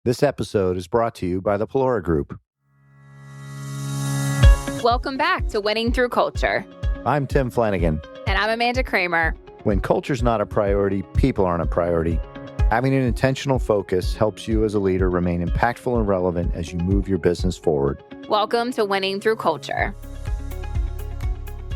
This episode is brought to you by the Pelora Group. Welcome back to Winning Through Culture. I'm Tim Flanagan. And I'm Amanda Kramer. When culture's not a priority, people aren't a priority. Having an intentional focus helps you as a leader remain impactful and relevant as you move your business forward. Welcome to Winning Through Culture.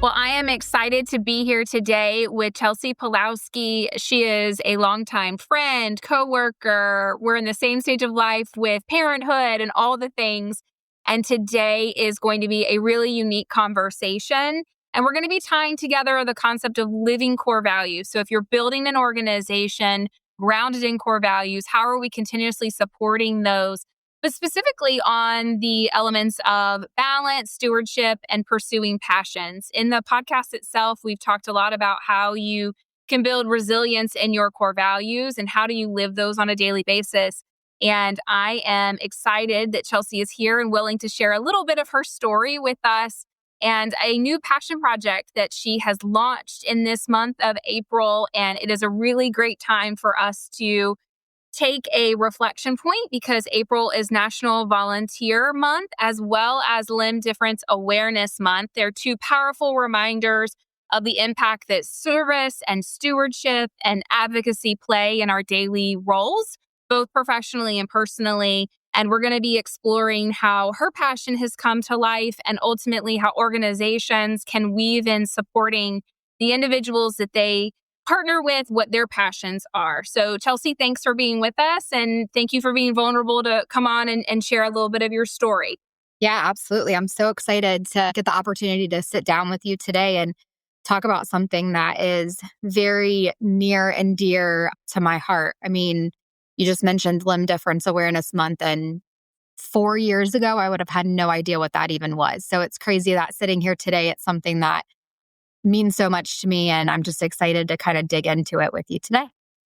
Well, I am excited to be here today with Chelsea Pawlowski. She is a longtime friend, coworker. We're in the same stage of life with parenthood and all the things. And today is going to be a really unique conversation. And we're going to be tying together the concept of living core values. So if you're building an organization grounded in core values, how are we continuously supporting those? But specifically on the elements of balance, stewardship, and pursuing passions. In the podcast itself, we've talked a lot about how you can build resilience in your core values and how do you live those on a daily basis. And I am excited that Chelsea is here and willing to share a little bit of her story with us and a new passion project that she has launched in this month of April. And it is a really great time for us to take a reflection point because April is National Volunteer Month as well as Limb Difference Awareness Month. They're two powerful reminders of the impact that service and stewardship and advocacy play in our daily roles, both professionally and personally. And we're going to be exploring how her passion has come to life and ultimately how organizations can weave in supporting the individuals that they partner with, what their passions are. So Chelsea, thanks for being with us. And thank you for being vulnerable to come on and share a little bit of your story. Yeah, absolutely. I'm so excited to get the opportunity to sit down with you today and talk about something that is very near and dear to my heart. I mean, you just mentioned Limb Difference Awareness Month, and 4 years ago, I would have had no idea what that even was. So it's crazy that sitting here today, it's something that means so much to me, and I'm just excited to kind of dig into it with you today.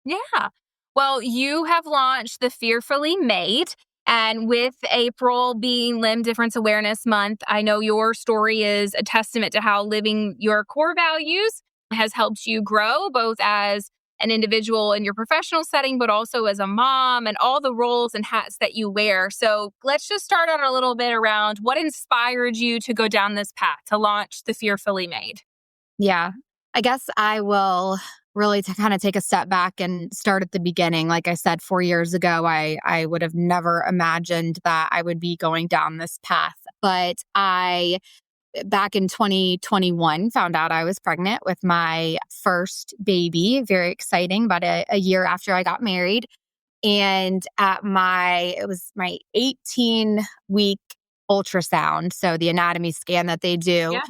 Yeah. Well, you have launched the Fearfully Made, and with April being Limb Difference Awareness Month, I know your story is a testament to how living your core values has helped you grow, both as an individual in your professional setting, but also as a mom and all the roles and hats that you wear. So let's just start out a little bit around what inspired you to go down this path to launch the Fearfully Made. Yeah, I guess I will really to kind of take a step back and start at the beginning. Like I said, 4 years ago, I would have never imagined that I would be going down this path. But back in 2021, found out I was pregnant with my first baby. Very exciting, about a year after I got married. And it was my 18-week ultrasound, so the anatomy scan that they do. Yeah.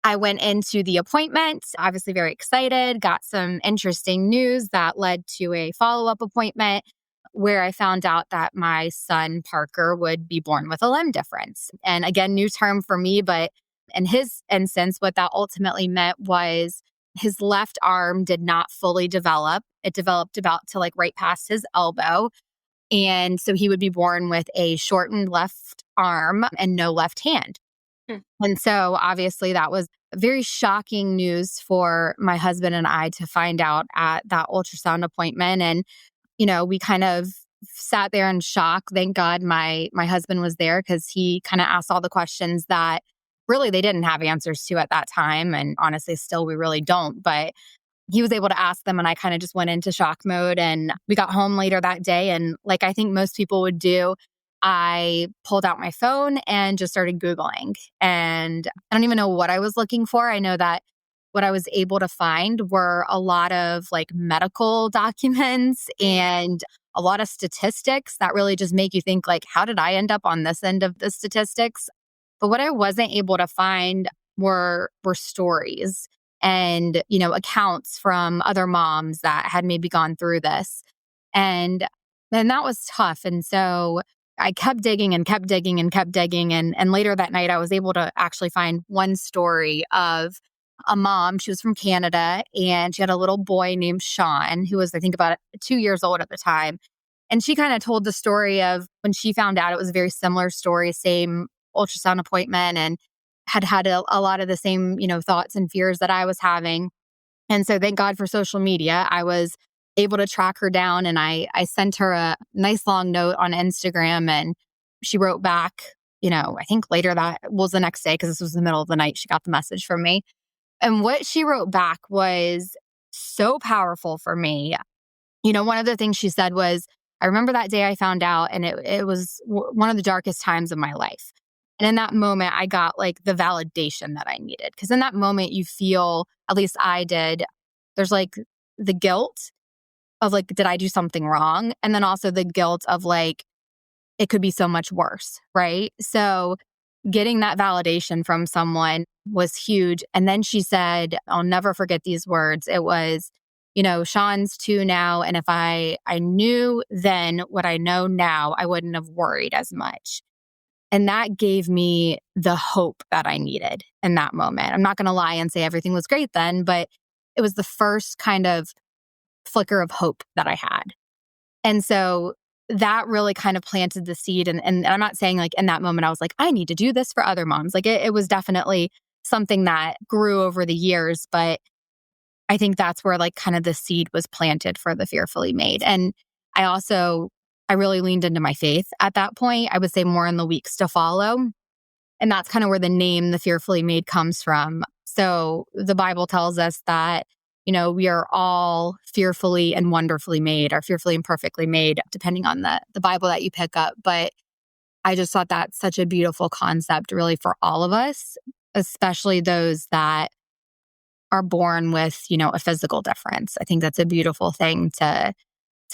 I went into the appointment, obviously very excited, got some interesting news that led to a follow-up appointment where I found out that my son, Parker, would be born with a limb difference. And again, new term for me, but in his instance, what that ultimately meant was his left arm did not fully develop. It developed about to right past his elbow. And so he would be born with a shortened left arm and no left hand. And so obviously that was very shocking news for my husband and I to find out at that ultrasound appointment. And, we kind of sat there in shock. Thank God my husband was there because he kind of asked all the questions that really they didn't have answers to at that time. And honestly, still we really don't. But he was able to ask them and I kind of just went into shock mode. And we got home later that day. And like I think most people would do, I pulled out my phone and just started Googling. And I don't even know what I was looking for. I know that what I was able to find were a lot of medical documents and a lot of statistics that really just make you think how did I end up on this end of the statistics? But what I wasn't able to find were stories and, accounts from other moms that had maybe gone through this. And that was tough. And so I kept digging and kept digging and kept digging. And later that night, I was able to actually find one story of a mom. She was from Canada and she had a little boy named Sean, who was, I think, about 2 years old at the time. And she kind of told the story of when she found out. It was a very similar story, same ultrasound appointment, and had a lot of the same, thoughts and fears that I was having. And so thank God for social media. I was able to track her down. And I sent her a nice long note on Instagram, and she wrote back, I think later that was the next day, because this was the middle of the night. She got the message from me. And what she wrote back was so powerful for me. One of the things she said was, I remember that day I found out, and it was one of the darkest times of my life. And in that moment, I got like the validation that I needed. Because in that moment, you feel, at least I did, there's like the guilt of like, did I do something wrong? And then also the guilt of like, it could be so much worse, right? So getting that validation from someone was huge. And then she said, I'll never forget these words. It was, Sean's 2 now. And if I knew then what I know now, I wouldn't have worried as much. And that gave me the hope that I needed in that moment. I'm not going to lie and say everything was great then, but it was the first kind of flicker of hope that I had. And so that really kind of planted the seed. And I'm not saying like in that moment, I was like, I need to do this for other moms. Like it was definitely something that grew over the years. But I think that's where like kind of the seed was planted for the Fearfully Made. And I really leaned into my faith at that point. I would say more in the weeks to follow. And that's kind of where the name, the Fearfully Made, comes from. So the Bible tells us that, we are all fearfully and wonderfully made, or fearfully and perfectly made, depending on the Bible that you pick up. But I just thought that's such a beautiful concept, really, for all of us, especially those that are born with, a physical difference. I think that's a beautiful thing to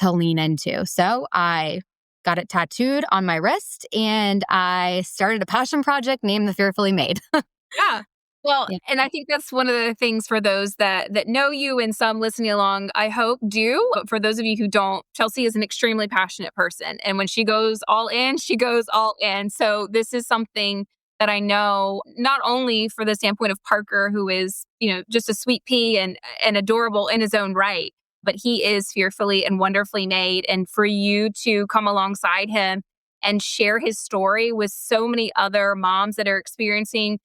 lean into. So I got it tattooed on my wrist, and I started a passion project named the Fearfully Made. Yeah. Well, yeah. And I think that's one of the things for those that know you, and some listening along, I hope do. But for those of you who don't, Chelsea is an extremely passionate person. And when she goes all in, she goes all in. So this is something that I know, not only for the standpoint of Parker, who is, just a sweet pea and adorable in his own right, but he is fearfully and wonderfully made. And for you to come alongside him and share his story with so many other moms that are experiencing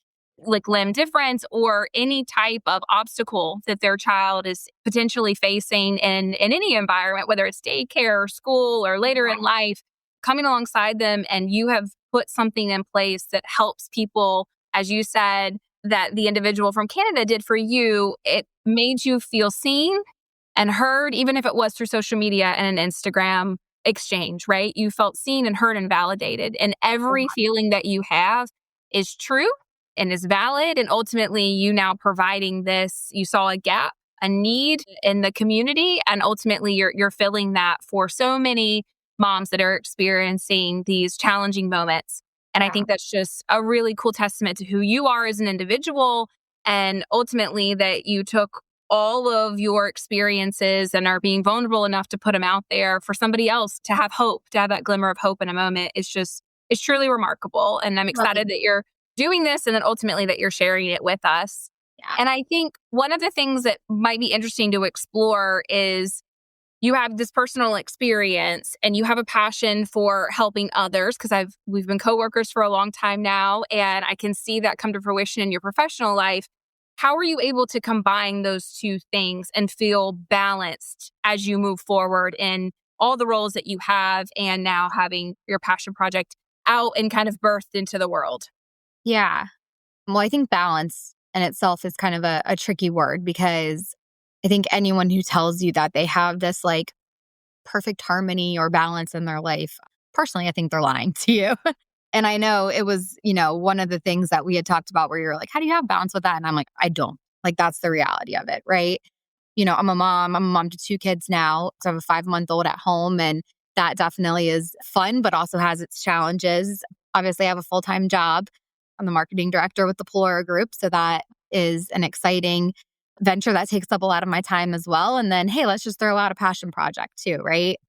like limb difference or any type of obstacle that their child is potentially facing in any environment, whether it's daycare or school or later in life, coming alongside them, and you have put something in place that helps people, as you said, that the individual from Canada did for you. It made you feel seen and heard, even if it was through social media and an Instagram exchange, right? You felt seen and heard and validated. And every feeling that you have is true and is valid. And ultimately, you now providing this, you saw a gap, a need in the community. And ultimately, you're filling that for so many moms that are experiencing these challenging moments. And I think that's just a really cool testament to who you are as an individual. And ultimately, that you took all of your experiences and are being vulnerable enough to put them out there for somebody else to have hope, to have that glimmer of hope in a moment. It's truly remarkable. And I'm excited that you're doing this, and then ultimately that you're sharing it with us. Yeah. And I think one of the things that might be interesting to explore is you have this personal experience and you have a passion for helping others, because we've been coworkers for a long time now, and I can see that come to fruition in your professional life. How are you able to combine those two things and feel balanced as you move forward in all the roles that you have, and now having your passion project out and kind of birthed into the world? Yeah. Well, I think balance in itself is kind of a tricky word, because I think anyone who tells you that they have this like perfect harmony or balance in their life, personally, I think they're lying to you. And I know it was, one of the things that we had talked about where you're like, how do you have balance with that? And I'm like, I don't. Like, that's the reality of it, right? I'm a mom to 2 kids now. So I have a 5-month-old at home, and that definitely is fun, but also has its challenges. Obviously, I have a full-time job. I'm the marketing director with the Pelora Group. So that is an exciting venture that takes up a lot of my time as well. And then, hey, let's just throw out a passion project too, right?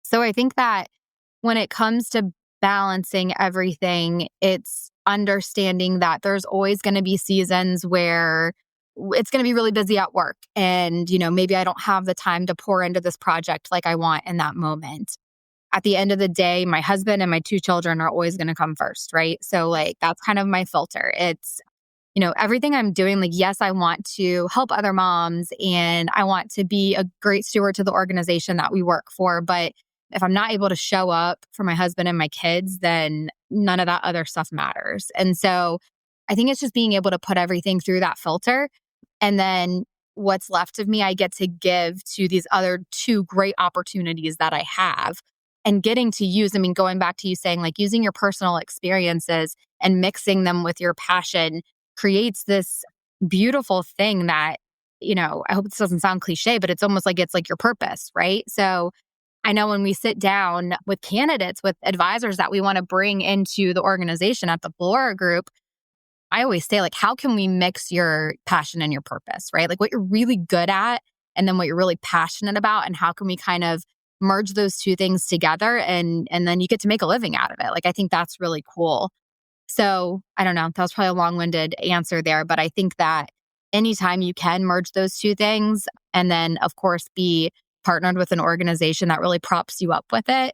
So I think that when it comes to balancing everything, it's understanding that there's always going to be seasons where it's going to be really busy at work. And, maybe I don't have the time to pour into this project like I want in that moment. At the end of the day, my husband and my 2 children are always going to come first, right? So like, that's kind of my filter. It's, everything I'm doing, like, yes, I want to help other moms and I want to be a great steward to the organization that we work for. But if I'm not able to show up for my husband and my kids, then none of that other stuff matters. And so I think it's just being able to put everything through that filter. And then what's left of me, I get to give to these other two great opportunities that I have and getting to use. I mean, going back to you saying, like, using your personal experiences and mixing them with your passion creates this beautiful thing that, I hope this doesn't sound cliche, but it's almost like it's like your purpose, right? So I know when we sit down with candidates, with advisors that we want to bring into the organization at the Pelora Group, I always say, like, how can we mix your passion and your purpose, right? Like what you're really good at and then what you're really passionate about, and how can we kind of merge those two things together and then you get to make a living out of it. Like, I think that's really cool. So I don't know, that was probably a long-winded answer there, but I think that anytime you can merge those two things and then, of course, be partnered with an organization that really props you up with it,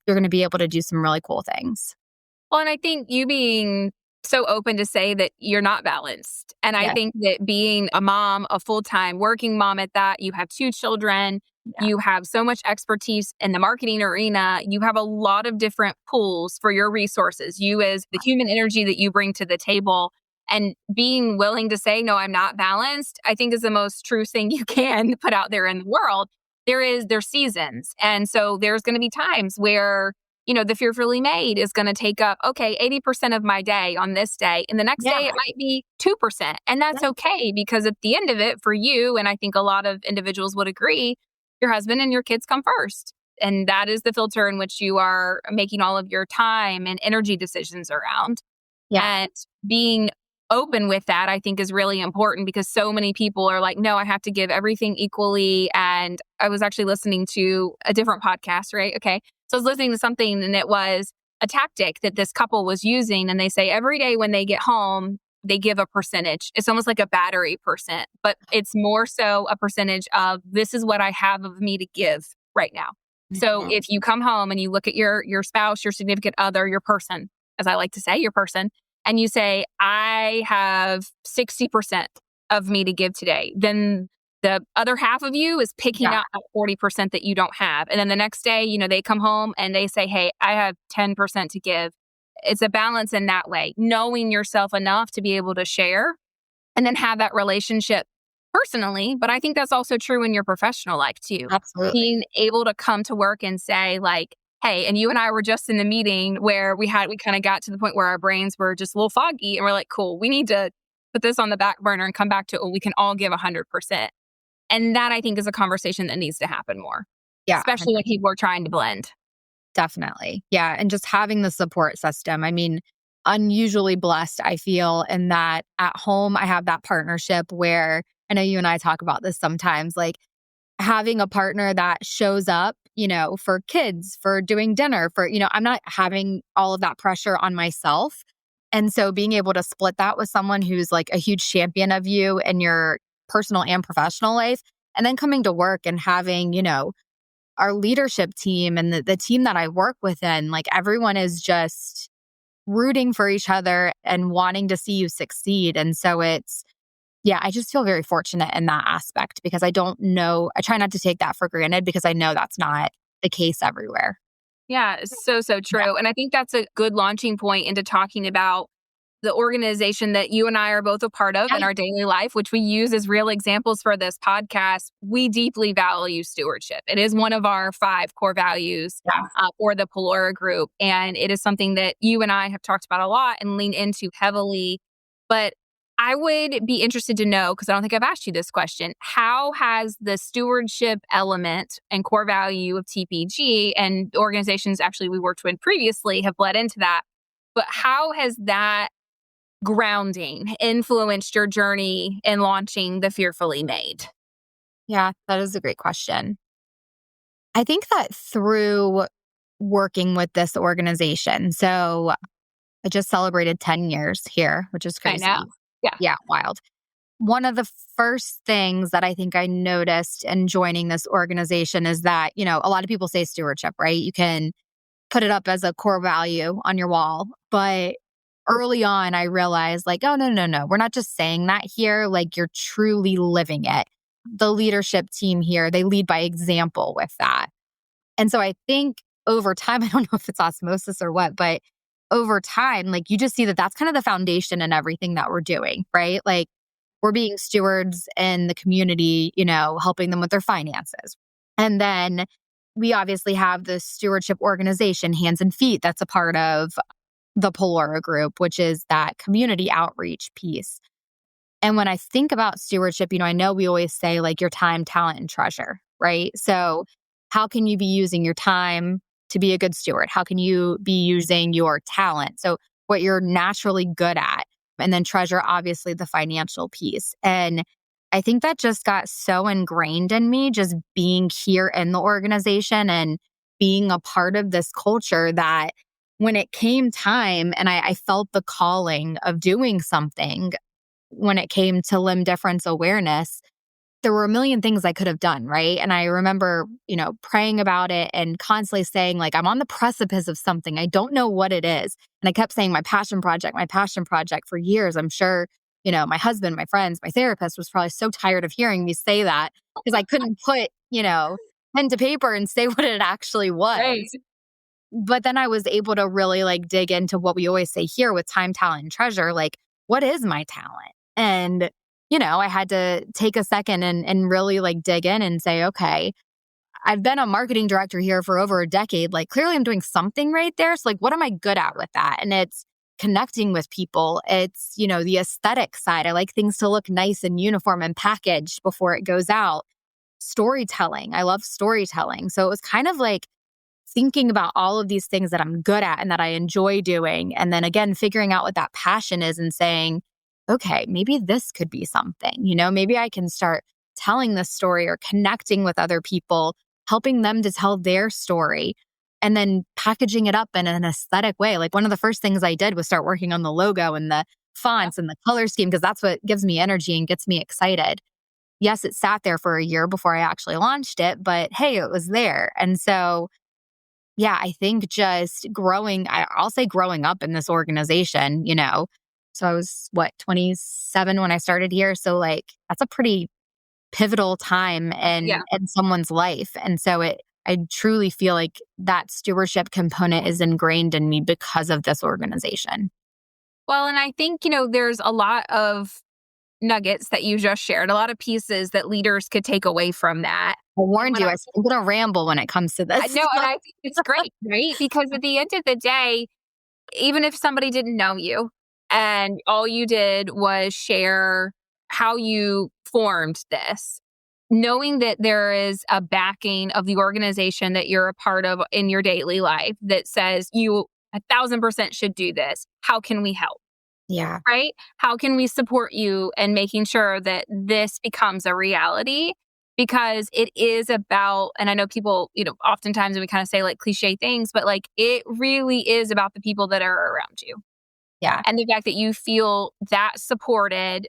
you're going to be able to do some really cool things. Well, and I think you being so open to say that you're not balanced. And I think that being a mom, a full-time working mom at that, you have two children, you have so much expertise in the marketing arena, you have a lot of different pools for your resources, you as the human energy that you bring to the table. And being willing to say, no, I'm not balanced, I think is the most true thing you can put out there in the world. There's seasons. And so there's going to be times where, the Fearfully Made is going to take up, 80% of my day on this day. And the next day it might be 2%. And that's okay, because at the end of it for you, and I think a lot of individuals would agree, your husband and your kids come first. And that is the filter in which you are making all of your time and energy decisions around. Yeah. And being open with that, I think, is really important, because so many people are like, no, I have to give everything equally. And I was actually listening to a different podcast, right? Okay. So I was listening to something and it was a tactic that this couple was using. And they say every day when they get home, they give a percentage. It's almost like a battery percent, but it's more so a percentage of, this is what I have of me to give right now. Mm-hmm. So if you come home and you look at your spouse, your significant other, your person, as I like to say, your person, and you say, I have 60% of me to give today, then the other half of you is picking up that 40% that you don't have. And then the next day, they come home and they say, hey, I have 10% to give. It's a balance in that way, knowing yourself enough to be able to share and then have that relationship personally. But I think that's also true in your professional life too. Absolutely. Being able to come to work and say, like, hey, and you and I were just in the meeting where we kind of got to the point where our brains were just a little foggy and we're like, cool, we need to put this on the back burner and come back to it when we can all give 100%. And that, I think, is a conversation that needs to happen more. Yeah. Especially when people are trying to blend. Definitely. Yeah. And just having the support system. I mean, unusually blessed, I feel, in that at home, I have that partnership where, I know you and I talk about this sometimes, like having a partner that shows up, for kids, for doing dinner, for, I'm not having all of that pressure on myself. And so being able to split that with someone who's like a huge champion of you in your personal and professional life, and then coming to work and having, our leadership team and the team that I work within, like everyone is just rooting for each other and wanting to see you succeed. And so I just feel very fortunate in that aspect, because I try not to take that for granted, because I know that's not the case everywhere. Yeah, it's so true. Yeah. And I think that's a good launching point into talking about the organization that you and I are both a part of in our daily life, which we use as real examples for this podcast. We deeply value stewardship. It is one of our 5 core values for the Pelora Group. And it is something that you and I have talked about a lot and lean into heavily. But I would be interested to know, because I don't think I've asked you this question, how has the stewardship element and core value of TPG and organizations actually we worked with previously have bled into that? But how has that grounding influenced your journey in launching the Fearfully Made? Yeah, that is a great question. I think that through working with this organization, so I just celebrated 10 years here, which is crazy. I know. Yeah, wild. One of the first things that I think I noticed in joining this organization is that, a lot of people say stewardship, right? You can put it up as a core value on your wall, but early on, I realized like, oh, no. We're not just saying that here. Like you're truly living it. The leadership team here, they lead by example with that. And so I think over time, I don't know if it's osmosis or what, but over time, like you just see that that's kind of the foundation in everything that we're doing, right? Like we're being stewards in the community, helping them with their finances. And then we obviously have the stewardship organization, Hands and Feet, that's a part of the Pelora Group, which is that community outreach piece. And when I think about stewardship, I know we always say like your time, talent, and treasure, right? So how can you be using your time to be a good steward? How can you be using your talent? So what you're naturally good at, and then treasure, obviously the financial piece. And I think that just got so ingrained in me, just being here in the organization and being a part of this culture, that when it came time and I felt the calling of doing something, when it came to limb difference awareness, there were a million things I could have done, right? And I remember, praying about it and constantly saying, like, I'm on the precipice of something. I don't know what it is. And I kept saying my passion project for years. I'm sure, my husband, my friends, my therapist was probably so tired of hearing me say that because I couldn't put, pen to paper and say what it actually was. Right. But then I was able to really like dig into what we always say here with time, talent, and treasure. Like, what is my talent? And I had to take a second and really like dig in and say, okay, I've been a marketing director here for over a decade. Like clearly I'm doing something right there. So like, what am I good at with that? And it's connecting with people. It's, the aesthetic side. I like things to look nice and uniform and packaged before it goes out. Storytelling. I love storytelling. So it was kind of like thinking about all of these things that I'm good at and that I enjoy doing. And then again, figuring out what that passion is and saying, okay, maybe this could be something, maybe I can start telling this story or connecting with other people, helping them to tell their story, and then packaging it up in an aesthetic way. Like one of the first things I did was start working on the logo and the fonts and the color scheme, because that's what gives me energy and gets me excited. Yes, it sat there for a year before I actually launched it, but hey, it was there. And so, yeah, I think just I'll say growing up in this organization, So I was, 27 when I started here. So like, that's a pretty pivotal time in someone's life. And so I truly feel like that stewardship component is ingrained in me because of this organization. Well, and I think, there's a lot of nuggets that you just shared, a lot of pieces that leaders could take away from that. I warned you, I'm going to ramble when it comes to this. I know, and I think it's great, right? Because at the end of the day, even if somebody didn't know you and all you did was share how you formed this, knowing that there is a backing of the organization that you're a part of in your daily life that says you 1,000% should do this. How can we help? Yeah. Right? How can we support you in making sure that this becomes a reality? Because it is about, and I know people, oftentimes we kind of say like cliche things, but like it really is about the people that are around you. Yeah. And the fact that you feel that supported.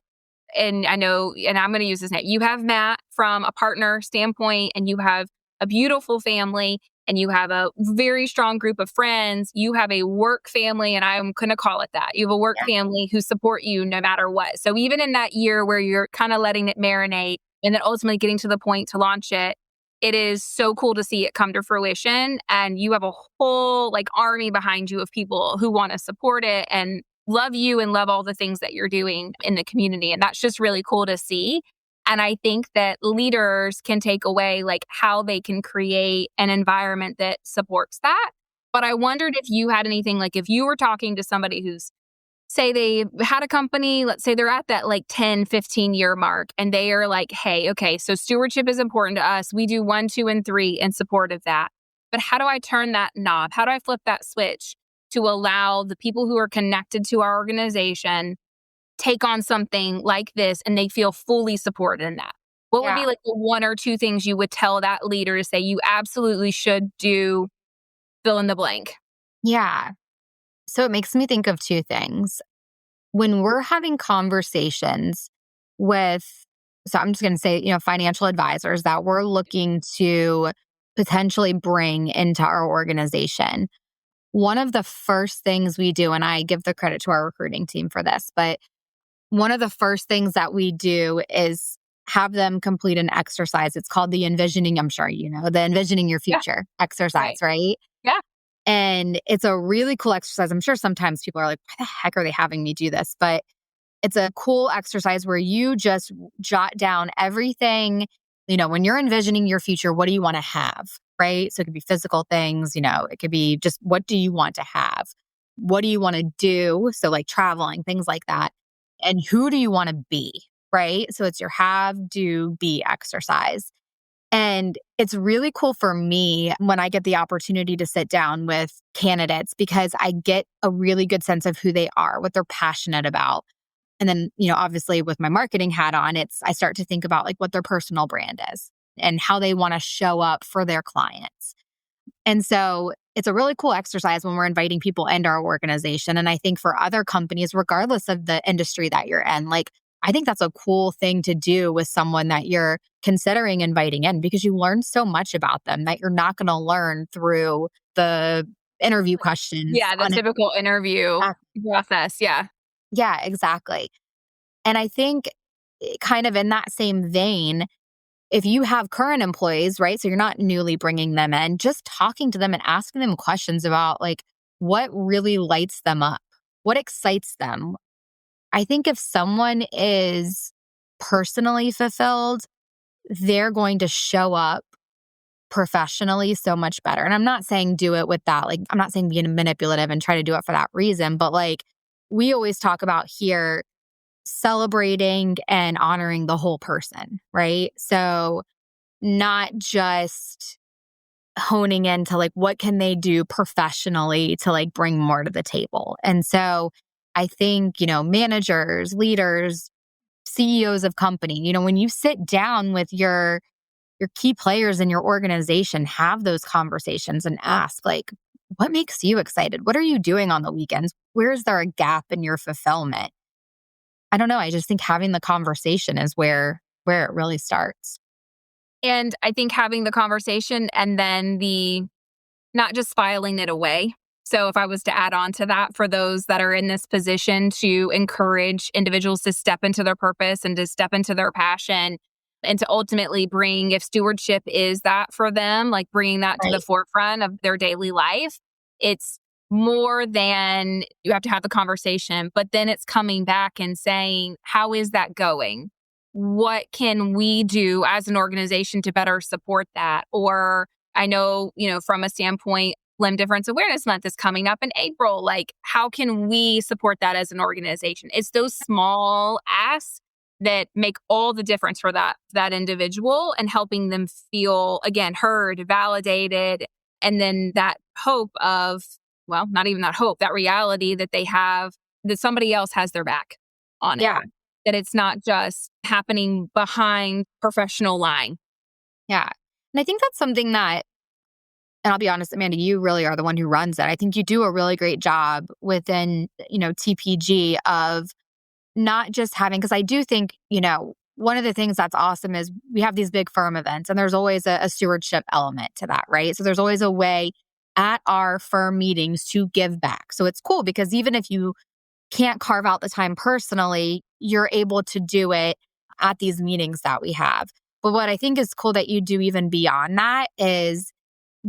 And I know, and I'm going to use this name. You have Matt from a partner standpoint, and you have a beautiful family, and you have a very strong group of friends. You have a work family, and I'm going to call it that. You have a work family who support you no matter what. So even in that year where you're kind of letting it marinate and then ultimately getting to the point to launch it, it is so cool to see it come to fruition. And you have a whole like army behind you of people who want to support it and love you and love all the things that you're doing in the community. And that's just really cool to see. And I think that leaders can take away like how they can create an environment that supports that. But I wondered if you had anything, like if you were talking to somebody who's, say they had a company, let's say they're at that like 10, 15 year mark, and they are like, hey, okay, so stewardship is important to us. We do 1, 2, and 3 in support of that. But how do I turn that knob? How do I flip that switch to allow the people who are connected to our organization take on something like this and they feel fully supported in that? What would be like the 1 or 2 things you would tell that leader to say you absolutely should do, fill in the blank? Yeah. So it makes me think of 2 things. When we're having conversations with, so I'm just going to say, financial advisors that we're looking to potentially bring into our organization, one of the first things we do, and I give the credit to our recruiting team for this, but one of the first things that we do is have them complete an exercise. It's called the envisioning, I'm sure you know, the envisioning your future exercise, right? Yeah. And it's a really cool exercise. I'm sure sometimes people are like, why the heck are they having me do this? But it's a cool exercise where you just jot down everything, when you're envisioning your future, what do you want to have, right? So it could be physical things, it could be just what do you want to have? What do you want to do? So like traveling, things like that. And who do you want to be, right? So it's your have, do, be exercise. And it's really cool for me when I get the opportunity to sit down with candidates because I get a really good sense of who they are, what they're passionate about. And then, obviously with my marketing hat on, I start to think about like what their personal brand is and how they want to show up for their clients. And so it's a really cool exercise when we're inviting people into our organization. And I think for other companies, regardless of the industry that you're in, like, I think that's a cool thing to do with someone that you're considering inviting in because you learn so much about them that you're not going to learn through the interview questions. Yeah, the typical interview process. Yeah. Yeah, exactly. And I think kind of in that same vein, if you have current employees, right? So you're not newly bringing them in, just talking to them and asking them questions about like what really lights them up, what excites them. I think if someone is personally fulfilled, they're going to show up professionally so much better. And I'm not saying do it with that. Like, I'm not saying be manipulative and try to do it for that reason. But like we always talk about here, celebrating and honoring the whole person, right? So not just honing into like what can they do professionally to like bring more to the table. And so I think, managers, leaders, CEOs of company, when you sit down with your key players in your organization, have those conversations and ask like, what makes you excited? What are you doing on the weekends? Where is there a gap in your fulfillment? I don't know. I just think having the conversation is where it really starts. And I think having the conversation and then not just filing it away. So if I was to add on to that for those that are in this position to encourage individuals to step into their purpose and to step into their passion and to ultimately bring, if stewardship is that for them, like bringing that to the forefront of their daily life, it's more than you have to have the conversation, but then it's coming back and saying, how is that going? What can we do as an organization to better support that? Or I know, from a standpoint, Limb Difference Awareness Month is coming up in April. Like, how can we support that as an organization? It's those small asks that make all the difference for that individual and helping them feel, again, heard, validated, and then that hope of, well, not even that hope, that reality that they have, that somebody else has their back on it. Yeah. That it's not just happening behind professional line. Yeah. And I think that's something that, and I'll be honest, Amanda, you really are the one who runs it. I think you do a really great job within, TPG of not just having, because I do think, one of the things that's awesome is we have these big firm events and there's always a stewardship element to that, right? So there's always a way at our firm meetings to give back. So it's cool because even if you can't carve out the time personally, you're able to do it at these meetings that we have. But what I think is cool that you do even beyond that is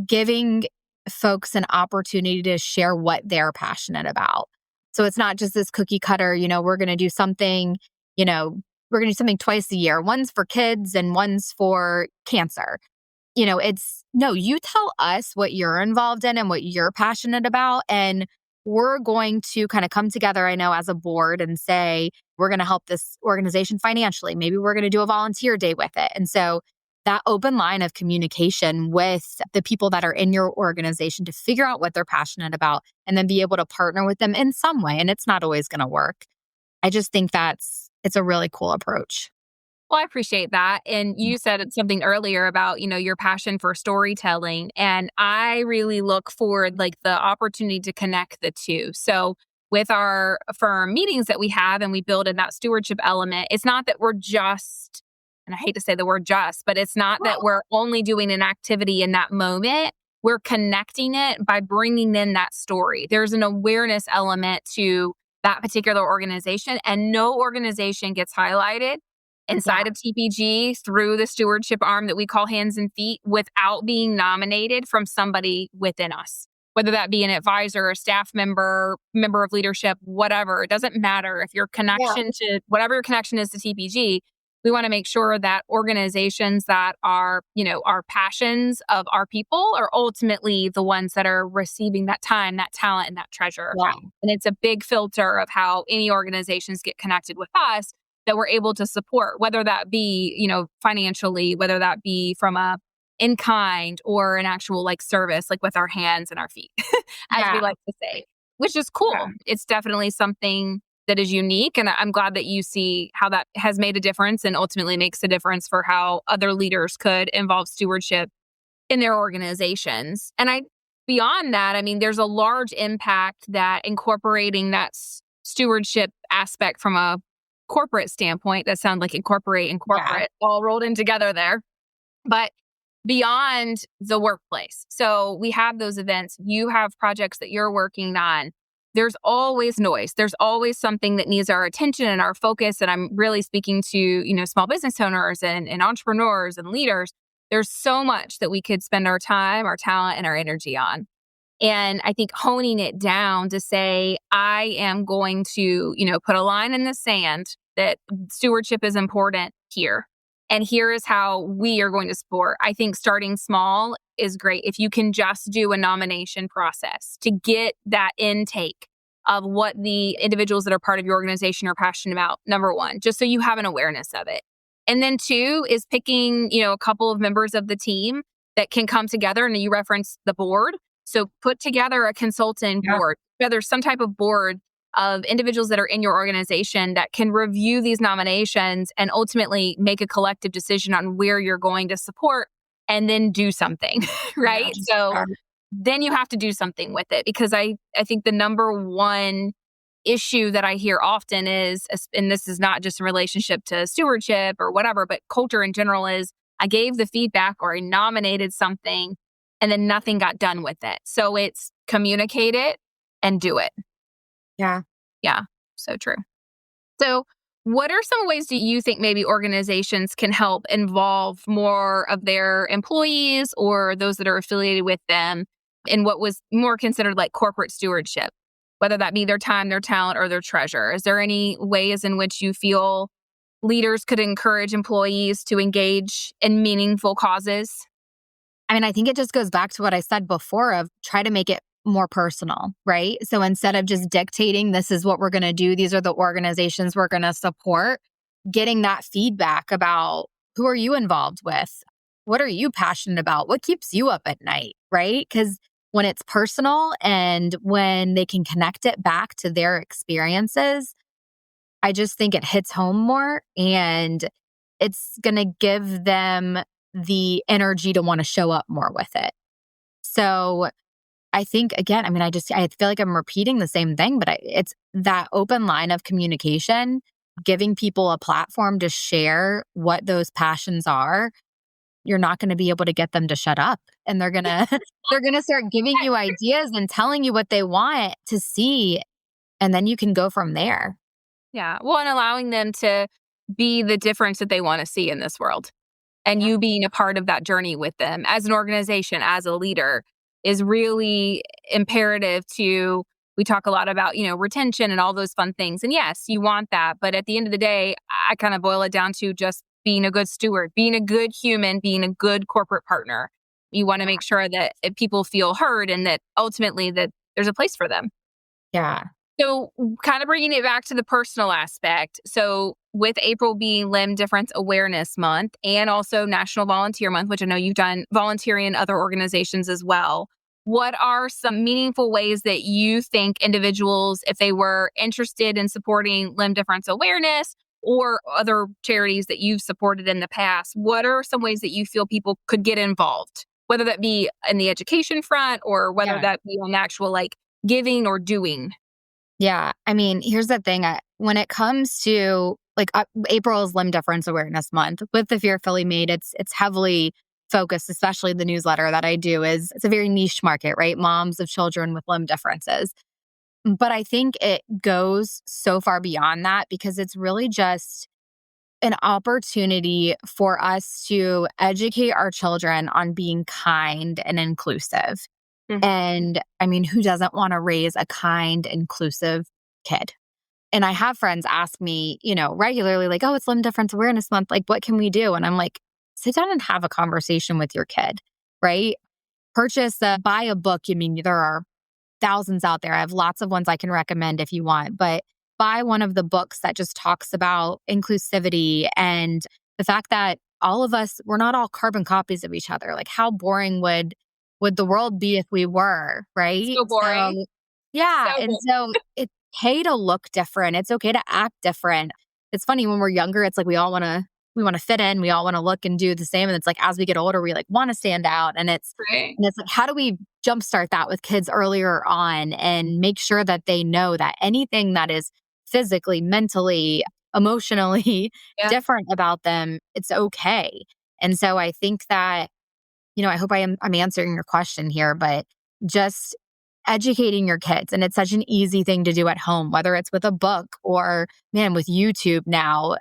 giving folks an opportunity to share what they're passionate about. So it's not just this cookie cutter, we're going to do something, we're going to do something twice a year. One's for kids and one's for cancer. It's no, you tell us what you're involved in and what you're passionate about. And we're going to kind of come together, I know, as a board and say, we're going to help this organization financially. Maybe we're going to do a volunteer day with it. And so that open line of communication with the people that are in your organization to figure out what they're passionate about and then be able to partner with them in some way. And it's not always going to work. I just think it's a really cool approach. Well, I appreciate that. And you said something earlier about, your passion for storytelling. And I really look forward, like the opportunity to connect the two. So with our firm meetings that we have and we build in that stewardship element, it's not that we're just, and I hate to say the word just, but it's not that we're only doing an activity in that moment. we're connecting it by bringing in that story. There's an awareness element to that particular organization, and no organization gets highlighted inside of TPG through the stewardship arm that we call Hands and Feet without being nominated from somebody within us, whether that be an advisor, a staff member, member of leadership, whatever. It doesn't matter if your connection to whatever your connection is to TPG. We want to make sure that organizations that are, our passions of our people are ultimately the ones that are receiving that time, that talent, and that treasure. Yeah. And it's a big filter of how any organizations get connected with us that we're able to support, whether that be, financially, whether that be from a in kind or an actual service, with our hands and our feet, as we like to say, which is cool. Yeah. It's definitely something that is unique. And I'm glad that you see how that has made a difference and ultimately makes a difference for how other leaders could involve stewardship in their organizations. And beyond that, there's a large impact that incorporating that stewardship aspect from a corporate standpoint, that sounds like incorporate and corporate all rolled in together there. But beyond the workplace. So we have those events. You have projects that you're working on. There's always noise. There's always something that needs our attention and our focus. And I'm really speaking to, small business owners and entrepreneurs and leaders. There's so much that we could spend our time, our talent, and our energy on. And I think honing it down to say, I am going to, put a line in the sand that stewardship is important here. And here is how we are going to support. I think starting small is great. If you can just do a nomination process to get that intake of what the individuals that are part of your organization are passionate about, number one, just so you have an awareness of it. And then two is picking, a couple of members of the team that can come together, and you reference the board. So put together a consultant board, whether some type of board of individuals that are in your organization that can review these nominations and ultimately make a collective decision on where you're going to support and then do something, right? Then you have to do something with it, because I think the number one issue that I hear often is, and this is not just in relationship to stewardship or whatever, but culture in general, is I gave the feedback or I nominated something and then nothing got done with it. So it's communicate it and do it. Yeah. Yeah. So true. So what are some ways do you think maybe organizations can help involve more of their employees or those that are affiliated with them in what was more considered like corporate stewardship, whether that be their time, their talent, or their treasure? Is there any ways in which you feel leaders could encourage employees to engage in meaningful causes? I think it just goes back to what I said before of try to make it more personal, right? So instead of just dictating, this is what we're going to do, these are the organizations we're going to support, getting that feedback about who are you involved with? What are you passionate about? What keeps you up at night, right? Because when it's personal and when they can connect it back to their experiences, I just think it hits home more and it's going to give them the energy to want to show up more with it. So I think, again, I feel like I'm repeating the same thing, but it's that open line of communication, giving people a platform to share what those passions are. You're not going to be able to get them to shut up, and they're going to start giving you ideas and telling you what they want to see, and then you can go from there. Yeah. Well, and allowing them to be the difference that they want to see in this world. And you being a part of that journey with them as an organization, as a leader, is really imperative to, we talk a lot about, retention and all those fun things. And yes, you want that. But at the end of the day, I kind of boil it down to just being a good steward, being a good human, being a good corporate partner. You want to make sure that people feel heard and that ultimately that there's a place for them. Yeah. So kind of bringing it back to the personal aspect. So with April being Limb Difference Awareness Month and also National Volunteer Month, which I know you've done volunteering in other organizations as well, what are some meaningful ways that you think individuals, if they were interested in supporting limb difference awareness or other charities that you've supported in the past, what are some ways that you feel people could get involved, whether that be in the education front or whether that be on actual giving or doing? Yeah. Here's the thing. When it comes to April is Limb Difference Awareness Month. With the Fear Philly Made, it's heavily focus, especially the newsletter that I do, is it's a very niche market, right? Moms of children with limb differences. But I think it goes so far beyond that because it's really just an opportunity for us to educate our children on being kind and inclusive. Mhm. And I mean, who doesn't want to raise a kind, inclusive kid? And I have friends ask me, regularly, like, oh, it's Limb Difference Awareness Month. Like, what can we do? And I'm like, sit down and have a conversation with your kid, right? Buy a book. I mean, there are thousands out there. I have lots of ones I can recommend if you want, but buy one of the books that just talks about inclusivity and the fact that all of us, we're not all carbon copies of each other. Like, how boring would the world be if we were, right? So boring. So, yeah. So And boring. so it's okay to look different. It's okay to act different. It's funny when we're younger, it's like we want to fit in, we all want to look and do the same. And it's like as we get older, we like want to stand out. Right. And it's like, how do we jumpstart that with kids earlier on and make sure that they know that anything that is physically, mentally, emotionally Yeah. different about them, it's okay. And so I think that, I hope I'm answering your question here, but just educating your kids. And it's such an easy thing to do at home, whether it's with a book or, man, with YouTube now.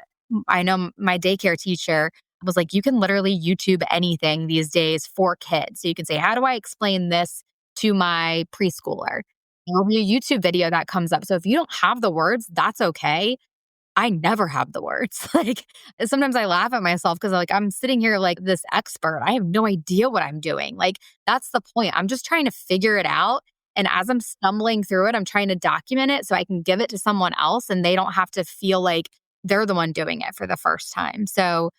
I know my daycare teacher was like, you can literally YouTube anything these days for kids. So you can say, how do I explain this to my preschooler? There'll be a YouTube video that comes up. So if you don't have the words, that's okay. I never have the words. Like sometimes I laugh at myself because I'm sitting here like this expert. I have no idea what I'm doing. Like that's the point. I'm just trying to figure it out. And as I'm stumbling through it, I'm trying to document it so I can give it to someone else and they don't have to feel like they're the one doing it for the first time. So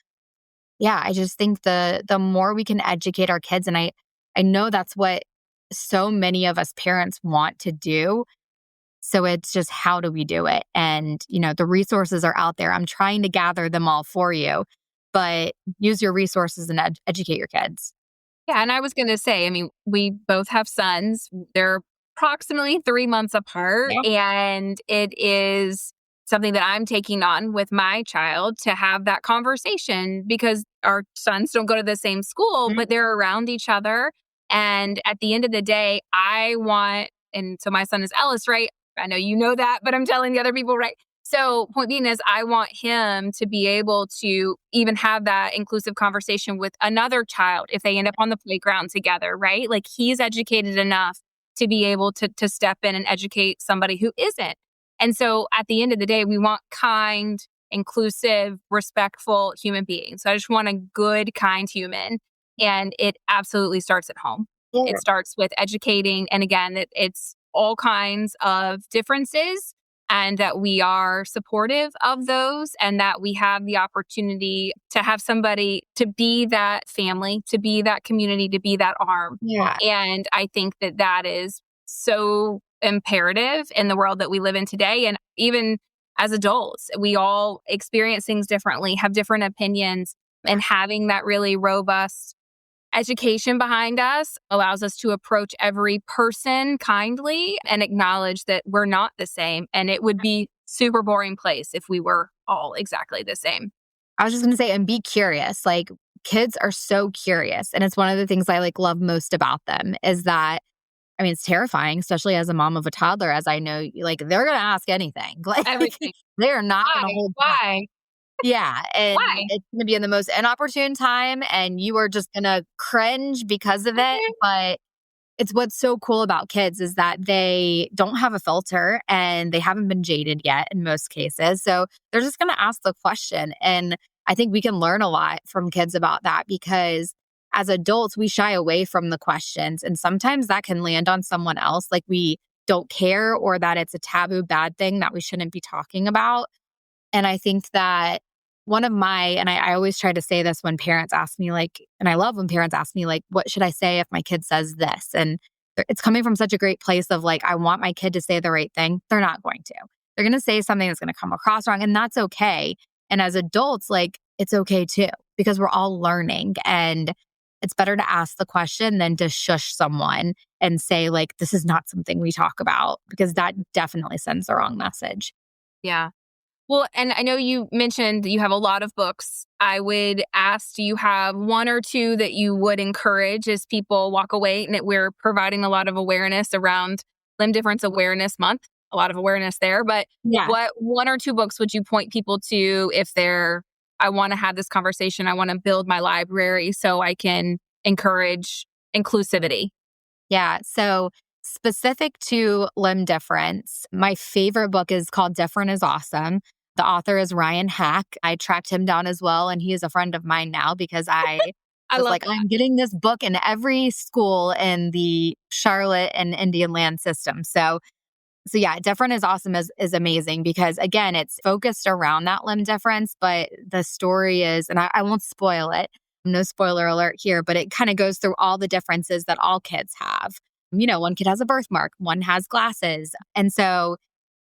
yeah, I just think the more we can educate our kids, and I know that's what so many of us parents want to do. So it's just, how do we do it? And, the resources are out there. I'm trying to gather them all for you, but use your resources and educate your kids. Yeah. And I was going to say, I mean, we both have sons. They're approximately 3 months apart. Yeah. And it is something that I'm taking on with my child to have that conversation because our sons don't go to the same school, but they're around each other. And at the end of the day, and so my son is Ellis, right? I know you know that, but I'm telling the other people, right? So point being is I want him to be able to even have that inclusive conversation with another child if they end up on the playground together, right? Like he's educated enough to be able to step in and educate somebody who isn't. And so at the end of the day, we want kind, inclusive, respectful human beings. So I just want a good, kind human. And it absolutely starts at home. Yeah. It starts with educating. And again, it's all kinds of differences and that we are supportive of those and that we have the opportunity to have somebody to be that family, to be that community, to be that arm. Yeah. And I think that is so imperative in the world that we live in today. And even as adults, we all experience things differently, have different opinions, and having that really robust education behind us allows us to approach every person kindly and acknowledge that we're not the same. And it would be super boring place if we were all exactly the same. I was just going to say, and be curious. Like kids are so curious. And it's one of the things I love most about them is that, I mean, it's terrifying, especially as a mom of a toddler, as I know, they're going to ask anything. Like Everything. they're not going to hold back. Why? Yeah. And Why? it's going to be in the most inopportune time and you are just going to cringe because of it. But it's what's so cool about kids is that they don't have a filter and they haven't been jaded yet in most cases. So they're just going to ask the question. And I think we can learn a lot from kids about that because as adults, we shy away from the questions. And sometimes that can land on someone else. Like we don't care or that it's a taboo bad thing that we shouldn't be talking about. And I think that I always try to say this when parents ask me and I love when parents ask me what should I say if my kid says this? And it's coming from such a great place of I want my kid to say the right thing. They're not going to. They're going to say something that's going to come across wrong and that's okay. And as adults, it's okay too, because we're all learning and it's better to ask the question than to shush someone and say this is not something we talk about because that definitely sends the wrong message. Yeah. Well, and I know you mentioned you have a lot of books. I would ask, do you have one or two that you would encourage as people walk away? And that we're providing a lot of awareness around Limb Difference Awareness Month, a lot of awareness there. But Yeah. what one or two books would you point people to if I want to have this conversation, I want to build my library so I can encourage inclusivity? Yeah. So specific to limb difference, my favorite book is called Different is Awesome. The author is Ryan Hack. I tracked him down as well, and he is a friend of mine now because I I was love like, that. I'm getting this book in every school in the Charlotte and Indian Land system. So yeah, Different is Awesome is amazing because again, it's focused around that limb difference, but the story is, and I won't spoil it, no spoiler alert here, but it kind of goes through all the differences that all kids have. One kid has a birthmark, one has glasses. And so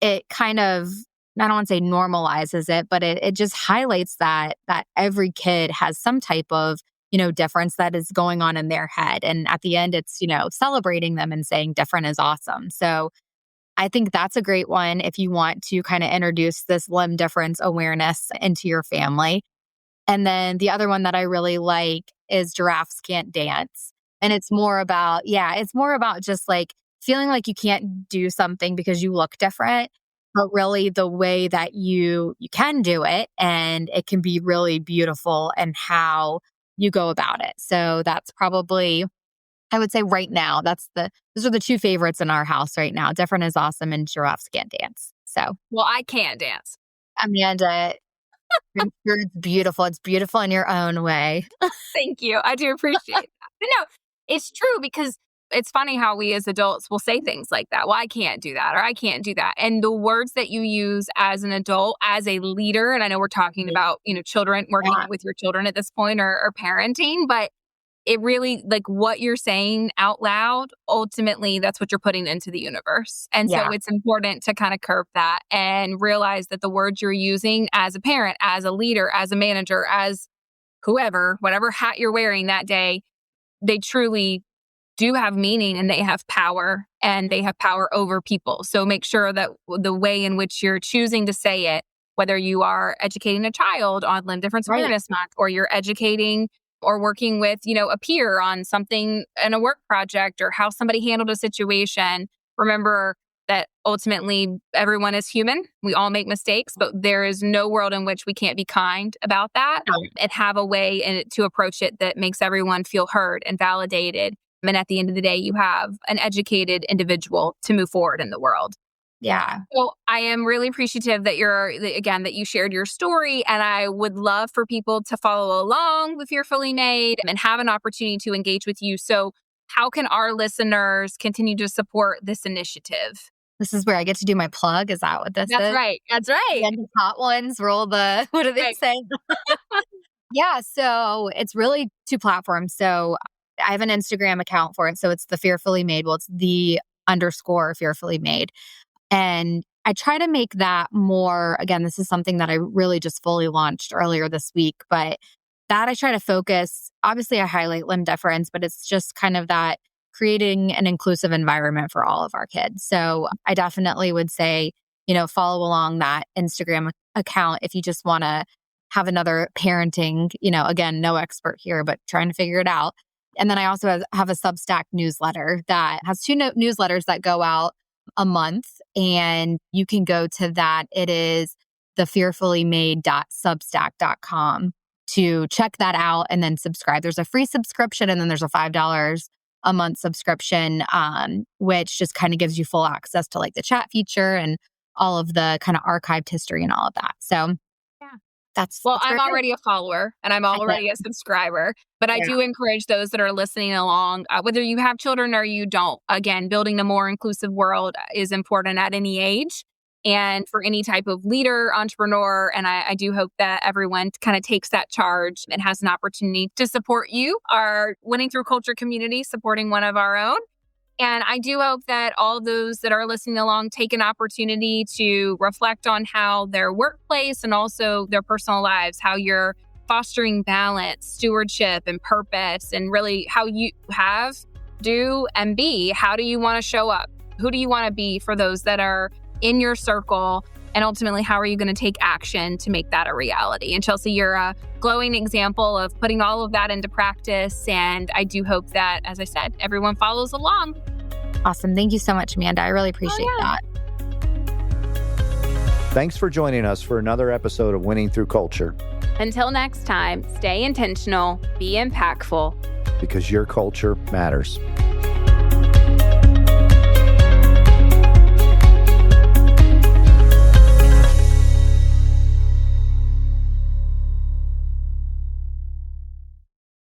it kind of, I don't want to say normalizes it, but it just highlights that every kid has some type of, difference that is going on in their head. And at the end, it's, celebrating them and saying different is awesome. So I think that's a great one if you want to kind of introduce this limb difference awareness into your family. And then the other one that I really like is Giraffes Can't Dance. And it's more about just like feeling like you can't do something because you look different, but really the way that you can do it, and it can be really beautiful and how you go about it. So that's probably, I would say right now, those are the two favorites in our house right now. Different is Awesome and Giraffes Can't Dance. So, Well, I can't dance. Amanda, I'm sure it's beautiful. It's beautiful in your own way. Thank you. I do appreciate that. But no, it's true because it's funny how we as adults will say things like that. Well, I can't do that, or I can't do that. And the words that you use as an adult, as a leader, and I know we're talking about, children, working with your children at this point or parenting, but it really, like what you're saying out loud, ultimately, that's what you're putting into the universe. And so it's important to kind of curb that and realize that the words you're using as a parent, as a leader, as a manager, as whoever, whatever hat you're wearing that day, they truly do have meaning and they have power, and they have power over people. So make sure that the way in which you're choosing to say it, whether you are educating a child on Limb Difference Awareness Month, or you're educating or working with, a peer on something in a work project, or how somebody handled a situation, remember that ultimately everyone is human. We all make mistakes, but there is no world in which we can't be kind about that and have a way to approach it that makes everyone feel heard and validated. And at the end of the day, you have an educated individual to move forward in the world. Yeah. Well, I am really appreciative that that you shared your story, and I would love for people to follow along with Fearfully Made and have an opportunity to engage with you. So how can our listeners continue to support this initiative? This is where I get to do my plug. Is that what this is? That's right. That's right. And the hot ones roll the, what do they say? Yeah. So it's really two platforms. So I have an Instagram account for it. So it's the Fearfully Made. Well, it's the _ Fearfully Made. And I try to make that more, again, this is something that I really just fully launched earlier this week, but that I try to focus, obviously I highlight limb difference, but it's just kind of that creating an inclusive environment for all of our kids. So I definitely would say, follow along that Instagram account if you just want to have another parenting, again, no expert here, but trying to figure it out. And then I also have a Substack newsletter that has two newsletters that go out a month, and you can go to that. It is thefearfullymade.substack.com to check that out and then subscribe. There's a free subscription, and then there's a $5 a month subscription, which just kind of gives you full access to like the chat feature and all of the kind of archived history and all of that. So that's I'm already a follower and I'm already a subscriber, but I do encourage those that are listening along, whether you have children or you don't. Again, building a more inclusive world is important at any age and for any type of leader, entrepreneur. And I do hope that everyone kind of takes that charge and has an opportunity to support you, our Winning Through Culture community, supporting one of our own. And I do hope that all those that are listening along take an opportunity to reflect on how their workplace and also their personal lives, how you're fostering balance, stewardship, and purpose, and really how you do, and be. How do you want to show up? Who do you want to be for those that are in your circle And ultimately, how are you going to take action to make that a reality? And Chelsea, you're a glowing example of putting all of that into practice. And I do hope that, as I said, everyone follows along. Awesome. Thank you so much, Amanda. I really appreciate that. Thanks for joining us for another episode of Winning Through Culture. Until next time, stay intentional, be impactful. Because your culture matters.